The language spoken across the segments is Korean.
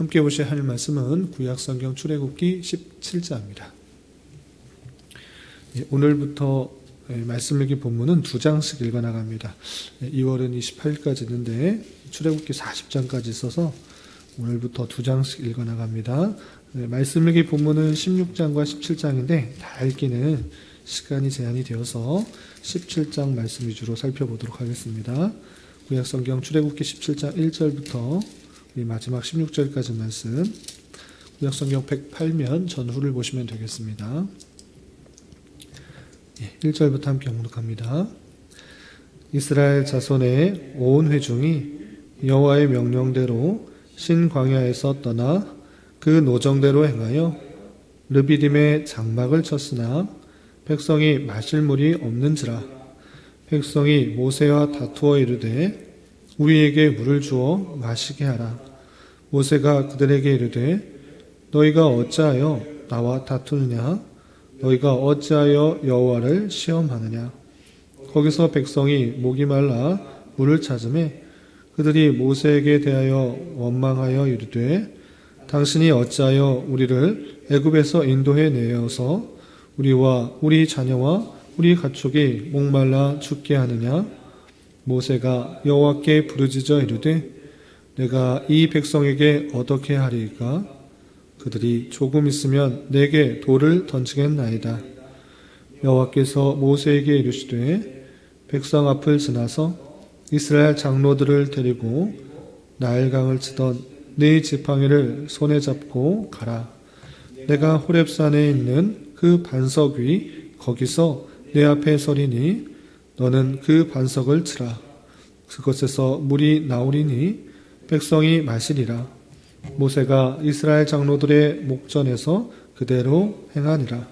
함께 보실 하나님 말씀은 구약성경 출애굽기 17장입니다. 오늘부터 말씀 읽기 본문은 2장씩 읽어나갑니다. 2월은 28일까지 있는데 출애굽기 40장까지 있어서 오늘부터 2장씩 읽어나갑니다. 말씀 읽기 본문은 16장과 17장인데 다 읽기는 시간이 제한이 되어서 17장 말씀 위주로 살펴보도록 하겠습니다. 구약성경 출애굽기 17장 1절부터 마지막 16절까지 말씀, 구약성경 108면 전후를 보시면 되겠습니다. 1절부터 함께 봉독합니다. 이스라엘 자손의 온 회중이 여호와의 명령대로 신광야에서 떠나 그 노정대로 행하여 르비딤에 장막을 쳤으나 백성이 마실 물이 없는지라. 백성이 모세와 다투어 이르되 우리에게 물을 주어 마시게 하라. 모세가 그들에게 이르되 너희가 어찌하여 나와 다투느냐? 너희가 어찌하여 여호와를 시험하느냐? 거기서 백성이 목이 말라 물을 찾으매 그들이 모세에게 대하여 원망하여 이르되 당신이 어찌하여 우리를 애굽에서 인도해 내어서 우리와 우리 자녀와 우리 가축이 목말라 죽게 하느냐? 모세가 여호와께 부르짖어 이르되 내가 이 백성에게 어떻게 하리이까? 그들이 조금 있으면 내게 돌을 던지겠나이다. 여호와께서 모세에게 이르시되 백성 앞을 지나서 이스라엘 장로들을 데리고 나일강을 치던 네 지팡이를 손에 잡고 가라. 내가 호렙산에 있는 그 반석 위 거기서 내 앞에 서리니 너는 그 반석을 치라. 그것에서 물이 나오리니 백성이 마시리라. 모세가 이스라엘 장로들의 목전에서 그대로 행하니라.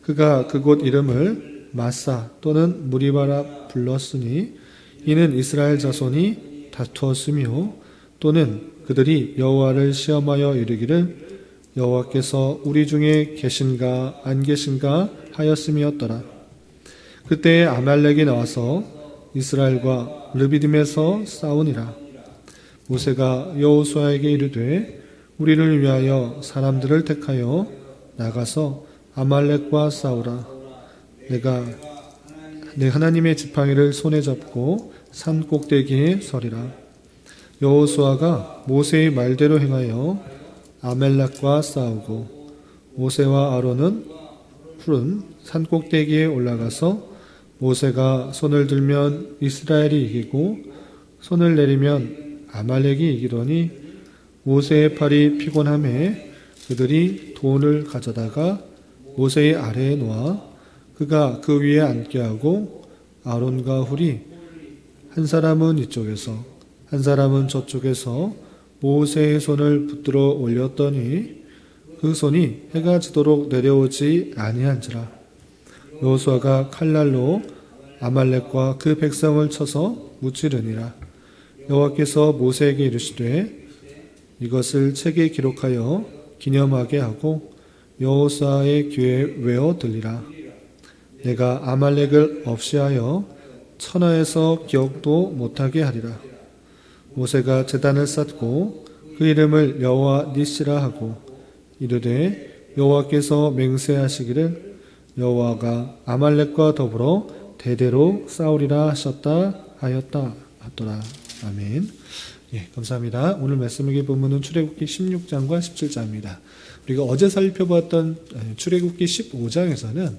그가 그곳 이름을 마사 또는 무리바라 불렀으니 이는 이스라엘 자손이 다투었으며 또는 그들이 여호와를 시험하여 이르기를 여호와께서 우리 중에 계신가 안 계신가 하였음이었더라. 그때에 아말렉이 나와서 이스라엘과 르비딤에서 싸우니라. 모세가 여호수아에게 이르되 우리를 위하여 사람들을 택하여 나가서 아말렉과 싸우라. 내가 내 하나님의 지팡이를 손에 잡고 산 꼭대기에 서리라. 여호수아가 모세의 말대로 행하여 아말렉과 싸우고 모세와 아론은 푸른 산 꼭대기에 올라가서 모세가 손을 들면 이스라엘이 이기고 손을 내리면 아말렉이 이기더니 모세의 팔이 피곤함에 그들이 돈을 가져다가 모세의 아래에 놓아 그가 그 위에 앉게 하고 아론과 훌이 한 사람은 이쪽에서 한 사람은 저쪽에서 모세의 손을 붙들어 올렸더니 그 손이 해가 지도록 내려오지 아니한지라. 여호수아가 칼날로 아말렉과 그 백성을 쳐서 무찌르니라. 여호와께서 모세에게 이르시되 이것을 책에 기록하여 기념하게 하고 여호수아의 귀에 외어 들리라. 내가 아말렉을 없이하여 천하에서 기억도 못하게 하리라. 모세가 제단을 쌓고 그 이름을 여호와 니시라 하고 이르되 여호와께서 맹세하시기를 여호와가 아말렉과 더불어 대대로 싸우리라 하셨다 하였다 하더라. 아멘. 감사합니다. 오늘 말씀 읽기 본문은 출애굽기 16장과 17장입니다. 우리가 어제 살펴봤던 출애굽기 15장에서는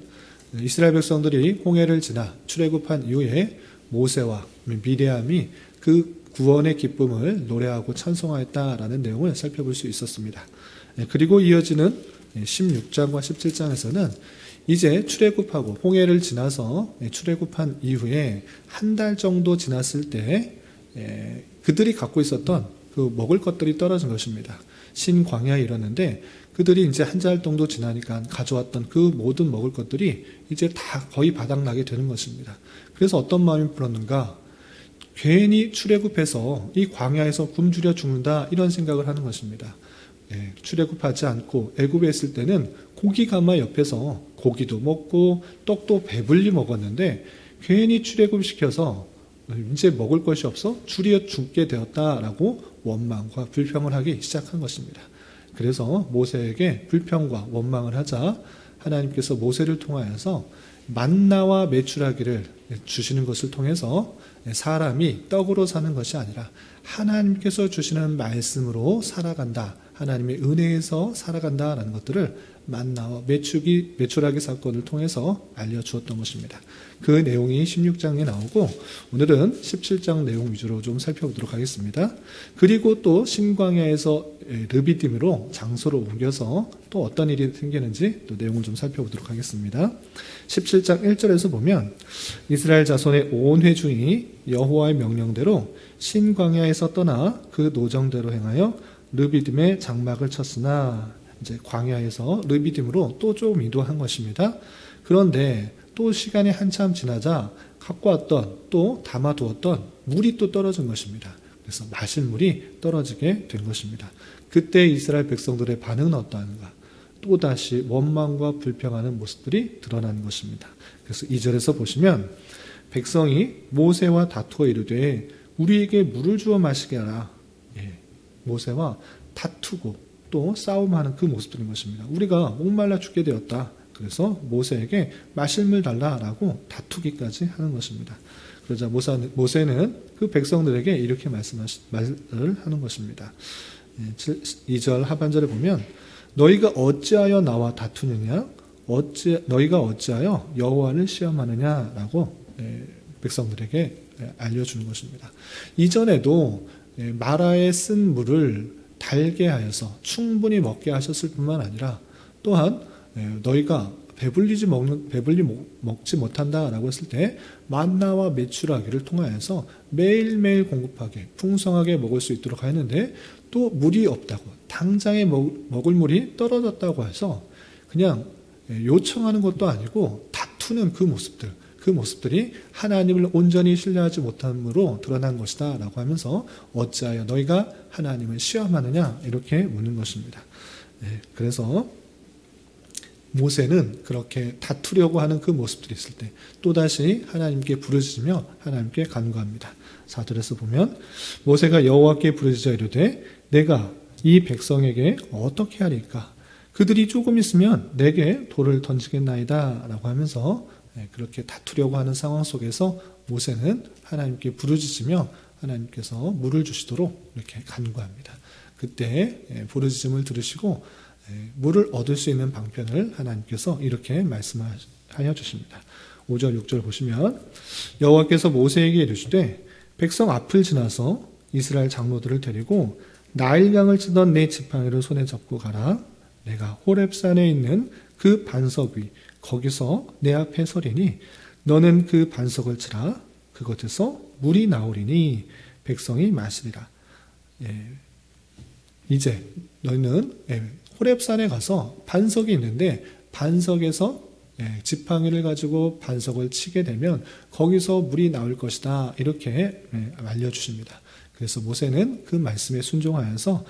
이스라엘 백성들이 홍해를 지나 출애굽한 이후에 모세와 미리암이 그 구원의 기쁨을 노래하고 찬송하였다라는 내용을 살펴볼 수 있었습니다. 그리고 이어지는 16장과 17장에서는 이제 출애굽하고 홍해를 지나서 출애굽한 이후에 한 달 정도 지났을 때 그들이 갖고 있었던 그 먹을 것들이 떨어진 것입니다. 신광야에 이르는데 그들이 이제 한 달 정도 지나니까 가져왔던 그 모든 먹을 것들이 이제 다 거의 바닥나게 되는 것입니다. 그래서 어떤 마음이 불었는가? 괜히 출애굽해서 이 광야에서 굶주려 죽는다 이런 생각을 하는 것입니다. 출애굽하지 않고 애굽에 있을 때는 고기 가마 옆에서 고기도 먹고 떡도 배불리 먹었는데 괜히 출애굽시켜서 이제 먹을 것이 없어 줄여 죽게 되었다라고 원망과 불평을 하기 시작한 것입니다. 그래서 모세에게 불평과 원망을 하자 하나님께서 모세를 통하여서 만나와 메추라기를 주시는 것을 통해서 사람이 떡으로 사는 것이 아니라 하나님께서 주시는 말씀으로 살아간다, 하나님의 은혜에서 살아간다라는 것들을 만나와 메추라기 사건을 통해서 알려주었던 것입니다. 그 내용이 16장에 나오고 오늘은 17장 내용 위주로 좀 살펴보도록 하겠습니다. 그리고 또 신광야에서 르비딤으로 장소를 옮겨서 또 어떤 일이 생기는지 또 내용을 좀 살펴보도록 하겠습니다. 17장 1절에서 보면 이스라엘 자손의 온 회중이 여호와의 명령대로 신광야에서 떠나 그 노정대로 행하여 르비딤에 장막을 쳤으나, 이제 광야에서 르비딤으로 또 좀 이동한 것입니다. 그런데 또 시간이 한참 지나자 갖고 왔던 또 담아두었던 물이 또 떨어진 것입니다. 그래서 마실 물이 떨어지게 된 것입니다. 그때 이스라엘 백성들의 반응은 어떠한가? 또다시 원망과 불평하는 모습들이 드러나는 것입니다. 그래서 2절에서 보시면 백성이 모세와 다투어 이르되 우리에게 물을 주어 마시게 하라. 모세와 다투고 또 싸움하는 그 모습들인 것입니다. 우리가 목말라 죽게 되었다. 그래서 모세에게 마실 물 달라라고 다투기까지 하는 것입니다. 그러자 모세는 그 백성들에게 이렇게 말을 하는 것입니다. 2절 하반절에 보면 너희가 어찌하여 나와 다투느냐? 너희가 어찌하여 여호와를 시험하느냐라고 백성들에게 알려주는 것입니다. 이전에도 마라에 쓴 물을 달게 하여서 충분히 먹게 하셨을 뿐만 아니라 또한 너희가 배불리 먹지 못한다라고 했을 때 만나와 메추라기를 통하여서 매일매일 공급하게 풍성하게 먹을 수 있도록 하였는데 또 물이 없다고, 당장에 먹을 물이 떨어졌다고 해서 그냥 요청하는 것도 아니고 다투는 그 모습들이 하나님을 온전히 신뢰하지 못함으로 드러난 것이다 라고 하면서 어찌하여 너희가 하나님을 시험하느냐 이렇게 묻는 것입니다. 그래서 모세는 그렇게 다투려고 하는 그 모습들이 있을 때 또다시 하나님께 부르짖으며 하나님께 간구합니다. 4절에서 보면 모세가 여호와께 부르짖어 이르되 내가 이 백성에게 어떻게 하리까? 그들이 조금 있으면 내게 돌을 던지겠나이다 라고 하면서 그렇게 다투려고 하는 상황 속에서 모세는 하나님께 부르짖으며 하나님께서 물을 주시도록 이렇게 간구합니다. 그때 부르짖음을 들으시고 물을 얻을 수 있는 방편을 하나님께서 이렇게 말씀하여 주십니다. 5절 6절 보시면 여호와께서 모세에게 이르시되 백성 앞을 지나서 이스라엘 장로들을 데리고 나일강을 치던 내 지팡이를 손에 잡고 가라. 내가 호렙산에 있는 그 반석 위 거기서 내 앞에 서리니 너는 그 반석을 치라. 그것에서 물이 나오리니 백성이 마시리라. 이제 너희는 호렙산에 가서 반석이 있는데 반석에서 지팡이를 가지고 반석을 치게 되면 거기서 물이 나올 것이다. 이렇게 알려주십니다. 그래서 모세는 그 말씀에 순종하여서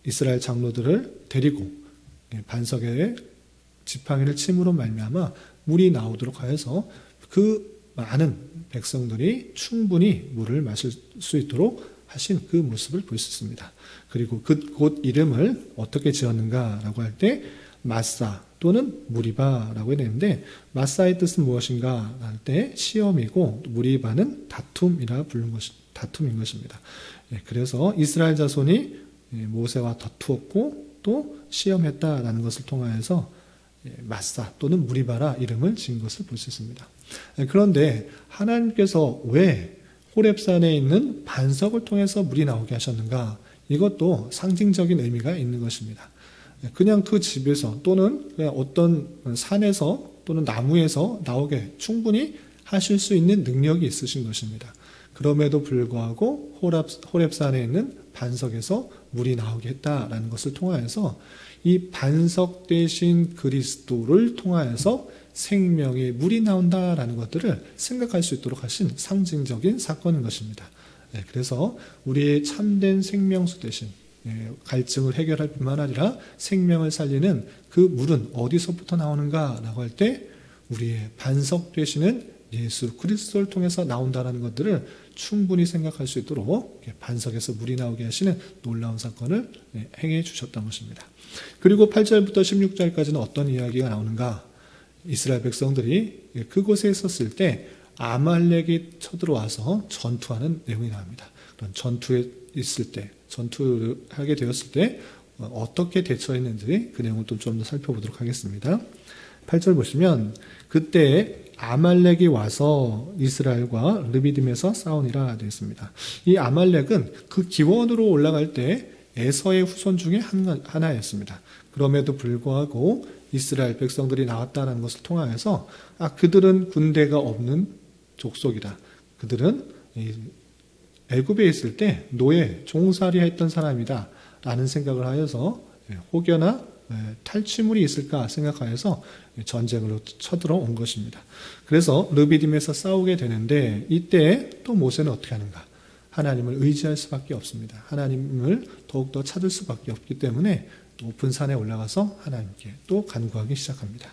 이스라엘 장로들을 데리고 반석에 지팡이를 침으로 말미암아 물이 나오도록 하여서 그 많은 백성들이 충분히 물을 마실 수 있도록 하신 그 모습을 볼 수 있습니다. 그리고 그곳 이름을 어떻게 지었는가라고 할 때 마사 또는 무리바라고 해야 되는데 마사의 뜻은 무엇인가 할 때 시험이고 무리바는 다툼이라 부르는 다툼인 것입니다. 그래서 이스라엘 자손이 모세와 다투었고 또 시험했다라는 것을 통하여서 마사 또는 무리바라 이름을 지은 것을 볼 수 있습니다. 그런데 하나님께서 왜 호렙산에 있는 반석을 통해서 물이 나오게 하셨는가? 이것도 상징적인 의미가 있는 것입니다. 그냥 그 집에서 또는 그냥 어떤 산에서 또는 나무에서 나오게 충분히 하실 수 있는 능력이 있으신 것입니다. 그럼에도 불구하고 호렙산에 있는 반석에서 물이 나오게 했다라는 것을 통하여서 이 반석 대신 그리스도를 통하여서 생명의 물이 나온다라는 것들을 생각할 수 있도록 하신 상징적인 사건인 것입니다. 그래서 우리의 참된 생명수 대신 갈증을 해결할 뿐만 아니라 생명을 살리는 그 물은 어디서부터 나오는가라고 할 때 우리의 반석 되시는 예수 그리스도를 통해서 나온다는 것들을 충분히 생각할 수 있도록 반석에서 물이 나오게 하시는 놀라운 사건을 행해 주셨던 것입니다. 그리고 8절부터 16절까지는 어떤 이야기가 나오는가? 이스라엘 백성들이 그곳에 있었을 때 아말렉이 쳐들어와서 전투하는 내용이 나옵니다. 그런 전투에 있을 때, 전투를 하게 되었을 때 어떻게 대처했는지 그 내용을 좀 더 살펴보도록 하겠습니다. 8절 보시면 그때 아말렉이 와서 이스라엘과 르비딤에서 싸우니라 되어 있습니다. 이 아말렉은 그 기원으로 올라갈 때 에서의 후손 중에 하나였습니다. 그럼에도 불구하고 이스라엘 백성들이 나왔다는 것을 통하여서 그들은 군대가 없는 족속이다. 그들은 애굽에 있을 때 노예, 종살이 했던 사람이다 라는 생각을 하여서 혹여나 탈취물이 있을까 생각하여서 전쟁으로 쳐들어온 것입니다. 그래서 르비딤에서 싸우게 되는데 이때 또 모세는 어떻게 하는가? 하나님을 의지할 수밖에 없습니다. 하나님을 더욱더 찾을 수밖에 없기 때문에 높은 산에 올라가서 하나님께 또 간구하기 시작합니다.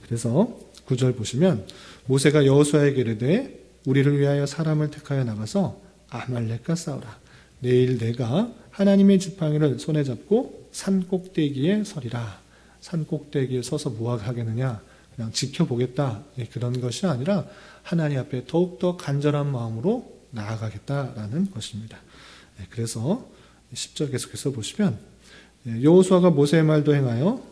그래서 9절 보시면 모세가 여호수아에게 이르되 우리를 위하여 사람을 택하여 나가서 아말렉과 싸우라. 내일 내가 하나님의 지팡이를 손에 잡고 산 꼭대기에 서리라. 산 꼭대기에 서서 뭐 하겠느냐? 그냥 지켜보겠다. 그런 것이 아니라 하나님 앞에 더욱더 간절한 마음으로 나아가겠다라는 것입니다. 그래서 10절 계속해서 보시면 여호수아가 모세의 말도 행하여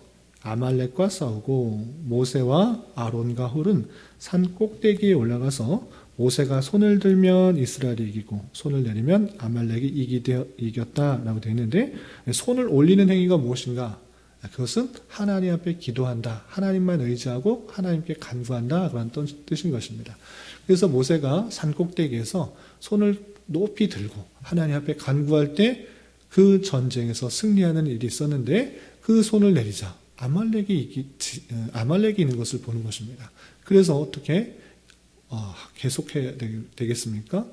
아말렉과 싸우고 모세와 아론과 훌은 산 꼭대기에 올라가서 모세가 손을 들면 이스라엘이 이기고 손을 내리면 아말렉이 이겼다라고 되어 있는데 손을 올리는 행위가 무엇인가? 그것은 하나님 앞에 기도한다. 하나님만 의지하고 하나님께 간구한다. 그런 뜻인 것입니다. 그래서 모세가 산 꼭대기에서 손을 높이 들고 하나님 앞에 간구할 때 그 전쟁에서 승리하는 일이 있었는데 그 손을 내리자 아말렉이 있는 것을 보는 것입니다. 그래서 어떻게 계속해야 되겠습니까?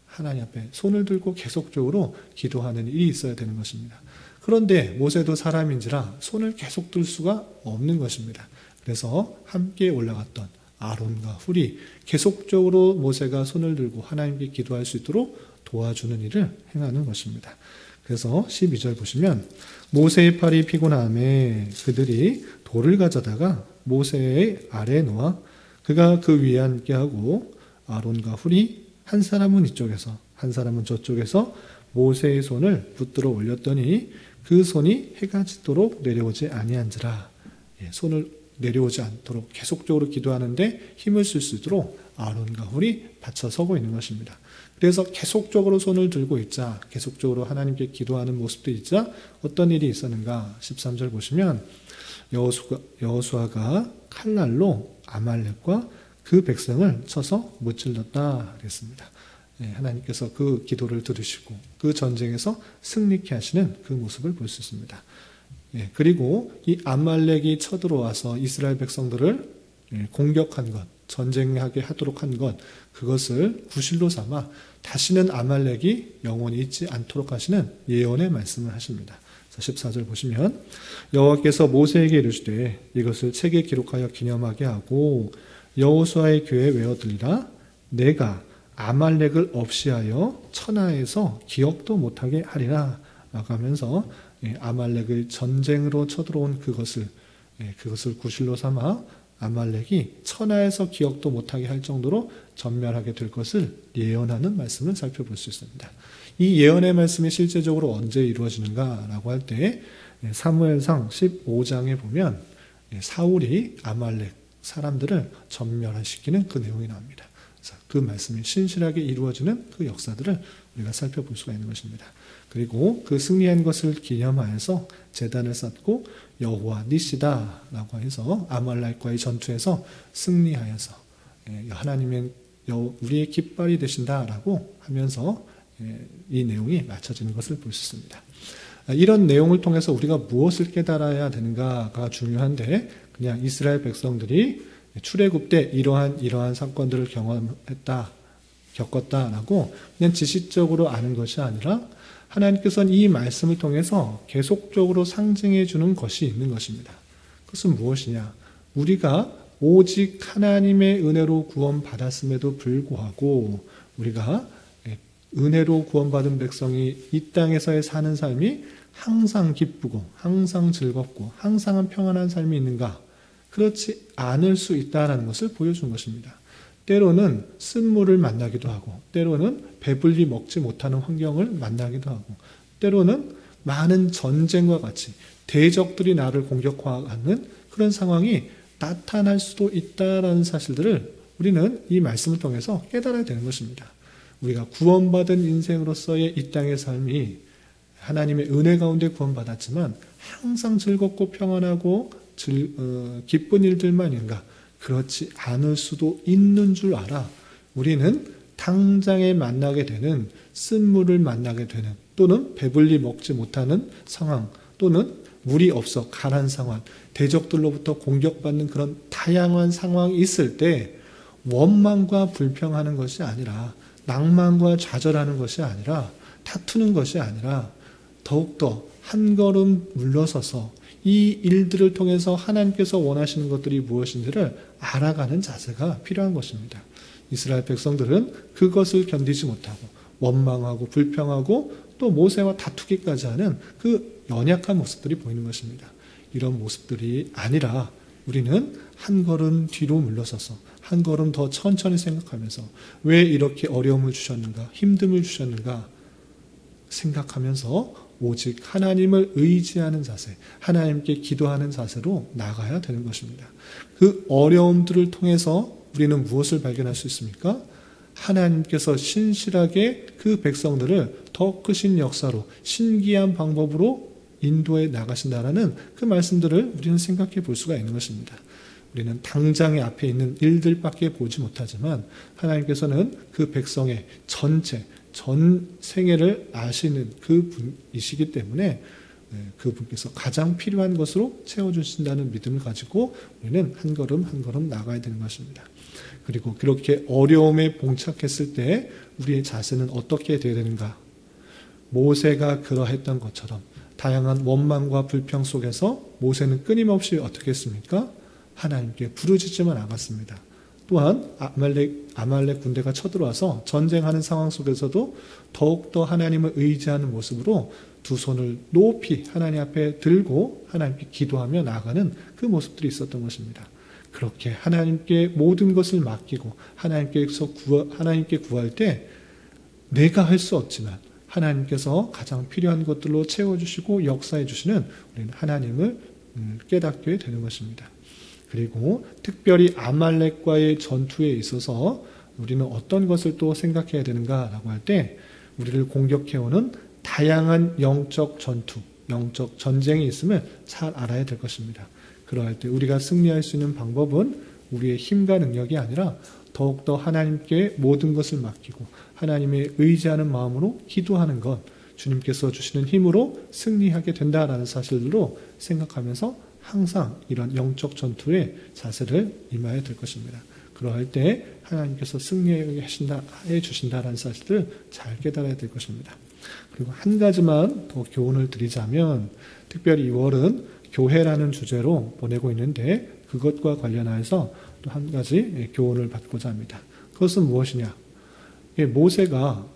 하나님 앞에 손을 들고 계속적으로 기도하는 일이 있어야 되는 것입니다. 그런데 모세도 사람인지라 손을 계속 들 수가 없는 것입니다. 그래서 함께 올라갔던 아론과 훌이 계속적으로 모세가 손을 들고 하나님께 기도할 수 있도록 도와주는 일을 행하는 것입니다. 그래서 12절 보시면 모세의 팔이 피곤함에 그들이 돌을 가져다가 모세의 아래에 놓아 그가 그 위에 앉게 하고 아론과 훌이 한 사람은 이쪽에서 한 사람은 저쪽에서 모세의 손을 붙들어 올렸더니 그 손이 해가 짓도록 내려오지 아니한지라. 손을 내려오지 않도록 계속적으로 기도하는데 힘을 쓸 수 있도록 아론과 훌이 받쳐 서고 있는 것입니다. 그래서 계속적으로 손을 들고 있자, 계속적으로 하나님께 기도하는 모습도 있자 어떤 일이 있었는가? 13절 보시면 여호수아가 칼날로 아말렉과 그 백성을 쳐서 무찔렀다 그랬습니다. 하나님께서 그 기도를 들으시고 그 전쟁에서 승리케 하시는 그 모습을 볼 수 있습니다. 그리고 이 아말렉이 쳐들어와서 이스라엘 백성들을 공격한 것, 전쟁하게 하도록 한 것, 그것을 구실로 삼아 다시는 아말렉이 영원히 있지 않도록 하시는 예언의 말씀을 하십니다. 14절 보시면 여호와께서 모세에게 이르시되 이것을 책에 기록하여 기념하게 하고 여호수아의 귀에 외어들리라. 내가 아말렉을 없이하여 천하에서 기억도 못하게 하리라 라고 하면서 아말렉을 전쟁으로 쳐들어온 그것을 구실로 삼아 아말렉이 천하에서 기억도 못하게 할 정도로 전멸하게 될 것을 예언하는 말씀을 살펴볼 수 있습니다. 이 예언의 말씀이 실제적으로 언제 이루어지는가라고 할 때 사무엘상 15장에 보면 사울이 아말렉 사람들을 전멸시키는 그 내용이 나옵니다. 그 말씀이 신실하게 이루어지는 그 역사들을 우리가 살펴볼 수가 있는 것입니다. 그리고 그 승리한 것을 기념하여서 제단을 쌓고 여호와 니시다라고 해서 아말렉과의 전투에서 승리하여서 하나님은 우리의 깃발이 되신다라고 하면서 이 내용이 맞춰지는 것을 볼 수 있습니다. 이런 내용을 통해서 우리가 무엇을 깨달아야 되는가가 중요한데 그냥 이스라엘 백성들이 출애굽 때 이러한 사건들을 겪었다라고 그냥 지식적으로 아는 것이 아니라 하나님께서는 이 말씀을 통해서 계속적으로 상징해 주는 것이 있는 것입니다. 그것은 무엇이냐? 우리가 오직 하나님의 은혜로 구원받았음에도 불구하고 우리가 은혜로 구원받은 백성이 이 땅에서의 사는 삶이 항상 기쁘고 항상 즐겁고 항상 평안한 삶이 있는가? 그렇지 않을 수 있다는 것을 보여준 것입니다. 때로는 쓴물을 만나기도 하고 때로는 배불리 먹지 못하는 환경을 만나기도 하고 때로는 많은 전쟁과 같이 대적들이 나를 공격하는 그런 상황이 나타날 수도 있다는 사실들을 우리는 이 말씀을 통해서 깨달아야 되는 것입니다. 우리가 구원받은 인생으로서의 이 땅의 삶이 하나님의 은혜 가운데 구원받았지만 항상 즐겁고 평안하고 기쁜 일들만인가? 그렇지 않을 수도 있는 줄 알아. 우리는 당장에 만나게 되는 쓴물을 만나게 되는 또는 배불리 먹지 못하는 상황 또는 물이 없어 가난 상황 대적들로부터 공격받는 그런 다양한 상황이 있을 때 원망과 불평하는 것이 아니라 낭만과 좌절하는 것이 아니라 다투는 것이 아니라 더욱더 한 걸음 물러서서 이 일들을 통해서 하나님께서 원하시는 것들이 무엇인지를 알아가는 자세가 필요한 것입니다. 이스라엘 백성들은 그것을 견디지 못하고 원망하고 불평하고 또 모세와 다투기까지 하는 그 연약한 모습들이 보이는 것입니다. 이런 모습들이 아니라 우리는 한 걸음 뒤로 물러서서 한 걸음 더 천천히 생각하면서 왜 이렇게 어려움을 주셨는가, 힘듦을 주셨는가 생각하면서 오직 하나님을 의지하는 자세, 하나님께 기도하는 자세로 나가야 되는 것입니다. 그 어려움들을 통해서 우리는 무엇을 발견할 수 있습니까? 하나님께서 신실하게 그 백성들을 더 크신 역사로 신기한 방법으로 인도해 나가신다라는 그 말씀들을 우리는 생각해 볼 수가 있는 것입니다. 우리는 당장의 앞에 있는 일들밖에 보지 못하지만 하나님께서는 그 백성의 전체 전 생애를 아시는 그 분이시기 때문에 그분께서 가장 필요한 것으로 채워주신다는 믿음을 가지고 우리는 한 걸음 한 걸음 나가야 되는 것입니다. 그리고 그렇게 어려움에 봉착했을 때 우리의 자세는 어떻게 되어야 되는가? 모세가 그러했던 것처럼 다양한 원망과 불평 속에서 모세는 끊임없이 어떻게 했습니까? 하나님께 부르짖지만 나갔습니다. 또한 아말렉 군대가 쳐들어와서 전쟁하는 상황 속에서도 더욱더 하나님을 의지하는 모습으로 두 손을 높이 하나님 앞에 들고 하나님께 기도하며 나아가는 그 모습들이 있었던 것입니다. 그렇게 하나님께 모든 것을 맡기고 하나님께 구할 때 내가 할 수 없지만 하나님께서 가장 필요한 것들로 채워주시고 역사해 주시는 우리는 하나님을 깨닫게 되는 것입니다. 그리고 특별히 아말렉과의 전투에 있어서 우리는 어떤 것을 또 생각해야 되는가라고 할 때 우리를 공격해오는 다양한 영적 전투, 영적 전쟁이 있음을 잘 알아야 될 것입니다. 그러할 때 우리가 승리할 수 있는 방법은 우리의 힘과 능력이 아니라 더욱더 하나님께 모든 것을 맡기고 하나님의 의지하는 마음으로 기도하는 것, 주님께서 주시는 힘으로 승리하게 된다라는 사실로 생각하면서 항상 이런 영적 전투에 자세를 임해야 될 것입니다. 그러할 때 하나님께서 승리하게 해주신다라는 사실을 잘 깨달아야 될 것입니다. 그리고 한 가지만 더 교훈을 드리자면 특별히 2월은 교회라는 주제로 보내고 있는데 그것과 관련해서 또 한 가지 교훈을 받고자 합니다. 그것은 무엇이냐? 모세가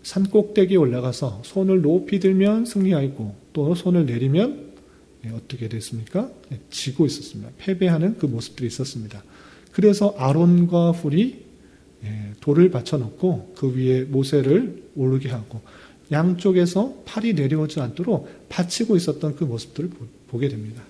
산꼭대기에 올라가서 손을 높이 들면 승리하였고 또 손을 내리면 어떻게 됐습니까? 지고 있었습니다. 패배하는 그 모습들이 있었습니다. 그래서 아론과 훌이 돌을 받쳐놓고 그 위에 모세를 오르게 하고 양쪽에서 팔이 내려오지 않도록 받치고 있었던 그 모습들을 보게 됩니다.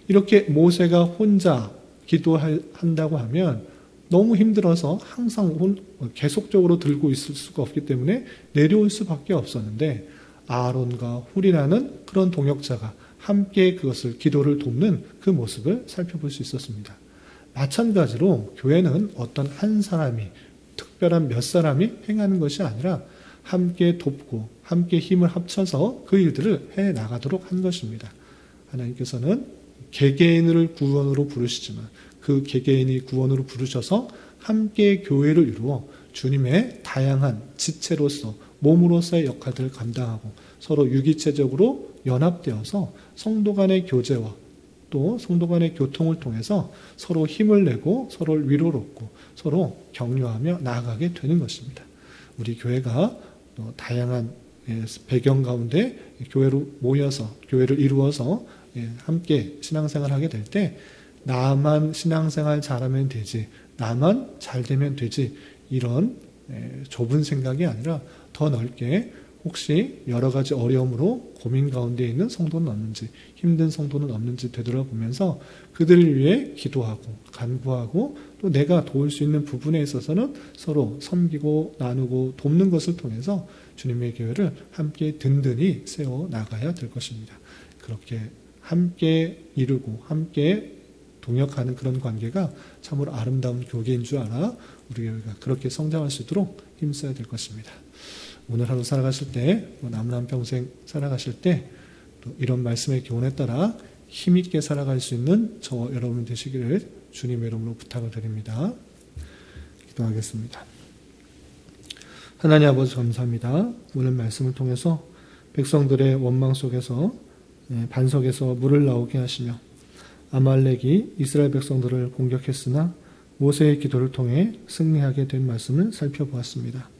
이렇게 모세가 혼자 기도한다고 하면 너무 힘들어서 항상 계속적으로 들고 있을 수가 없기 때문에 내려올 수밖에 없었는데 아론과 훌이라는 그런 동역자가 함께 그것을 기도를 돕는 그 모습을 살펴볼 수 있었습니다. 마찬가지로 교회는 어떤 한 사람이 특별한 몇 사람이 행하는 것이 아니라 함께 돕고 함께 힘을 합쳐서 그 일들을 해나가도록 한 것입니다. 하나님께서는 개개인을 구원으로 부르시지만 그 개개인이 구원으로 부르셔서 함께 교회를 이루어 주님의 다양한 지체로서 몸으로서의 역할들을 감당하고 서로 유기체적으로 연합되어서 성도 간의 교제와 또 성도 간의 교통을 통해서 서로 힘을 내고 서로를 위로를 얻고 서로 격려하며 나아가게 되는 것입니다. 우리 교회가 다양한 배경 가운데 교회로 모여서 교회를 이루어서 함께 신앙생활을 하게 될 때 나만 신앙생활 잘하면 되지, 나만 잘 되면 되지, 이런 좁은 생각이 아니라 더 넓게 혹시 여러 가지 어려움으로 고민 가운데 있는 성도는 없는지, 힘든 성도는 없는지 되돌아보면서 그들을 위해 기도하고 간구하고 또 내가 도울 수 있는 부분에 있어서는 서로 섬기고 나누고 돕는 것을 통해서 주님의 교회를 함께 든든히 세워 나가야 될 것입니다. 그렇게 함께 이루고 함께 동역하는 그런 관계가 참으로 아름다운 교계인 줄 알아 우리 교회가 그렇게 성장할 수 있도록 힘써야 될 것입니다. 오늘 하루 살아가실 때, 남은 평생 살아가실 때, 또 이런 말씀의 교훈에 따라 힘있게 살아갈 수 있는 저와 여러분 되시기를 주님의 이름으로 부탁을 드립니다. 기도하겠습니다. 하나님 아버지 감사합니다. 오늘 말씀을 통해서 백성들의 원망 속에서 반석에서 물을 나오게 하시며 아말렉이 이스라엘 백성들을 공격했으나 모세의 기도를 통해 승리하게 된 말씀을 살펴보았습니다.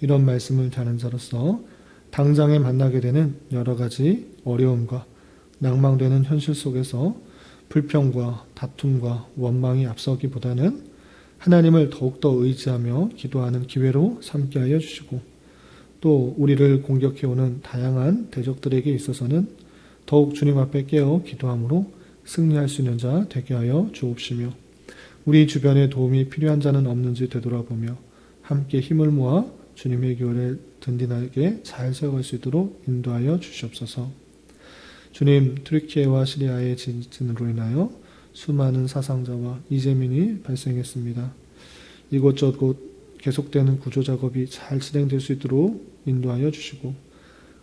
이런 말씀을 다는 자로서 당장에 만나게 되는 여러 가지 어려움과 낭망되는 현실 속에서 불평과 다툼과 원망이 앞서기보다는 하나님을 더욱더 의지하며 기도하는 기회로 삼게 하여 주시고 또 우리를 공격해오는 다양한 대적들에게 있어서는 더욱 주님 앞에 깨어 기도함으로 승리할 수 있는 자 되게 하여 주옵시며 우리 주변에 도움이 필요한 자는 없는지 되돌아보며 함께 힘을 모아 주님의 교회를 든든하게 잘 세워갈 수 있도록 인도하여 주시옵소서. 주님, 트르키예와 시리아의 지진으로 인하여 수많은 사상자와 이재민이 발생했습니다. 이곳저곳 계속되는 구조작업이 잘 진행될 수 있도록 인도하여 주시고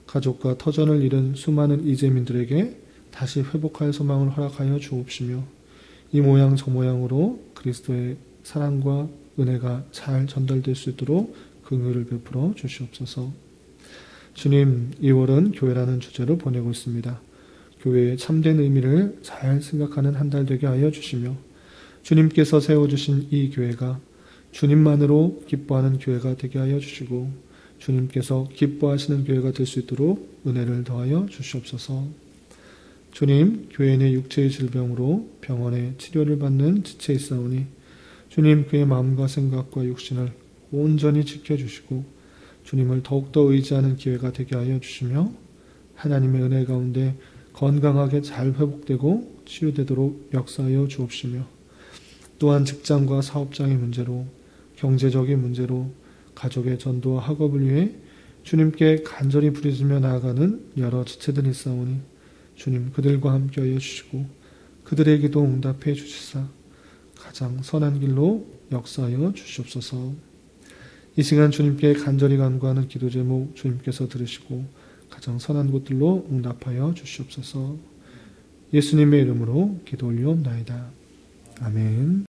가족과 터전을 잃은 수많은 이재민들에게 다시 회복할 소망을 허락하여 주옵시며 이 모양 저 모양으로 그리스도의 사랑과 은혜가 잘 전달될 수 있도록 긍휼을 베풀어 주시옵소서. 주님, 2월은 교회라는 주제로 보내고 있습니다. 교회의 참된 의미를 잘 생각하는 한 달 되게 하여 주시며 주님께서 세워주신 이 교회가 주님만으로 기뻐하는 교회가 되게 하여 주시고 주님께서 기뻐하시는 교회가 될 수 있도록 은혜를 더하여 주시옵소서. 주님, 교인의 육체의 질병으로 병원에 치료를 받는 지체 있사오니 주님, 그의 마음과 생각과 육신을 온전히 지켜주시고 주님을 더욱더 의지하는 기회가 되게 하여 주시며 하나님의 은혜 가운데 건강하게 잘 회복되고 치유되도록 역사하여 주옵시며 또한 직장과 사업장의 문제로 경제적인 문제로 가족의 전도와 학업을 위해 주님께 간절히 부르짖으며 나아가는 여러 지체들이 있사오니 주님 그들과 함께하여 주시고 그들의 기도 응답해 주시사 가장 선한 길로 역사하여 주시옵소서. 이 시간 주님께 간절히 간구하는 기도 제목 주님께서 들으시고 가장 선한 곳들로 응답하여 주시옵소서. 예수님의 이름으로 기도 올리옵나이다. 아멘.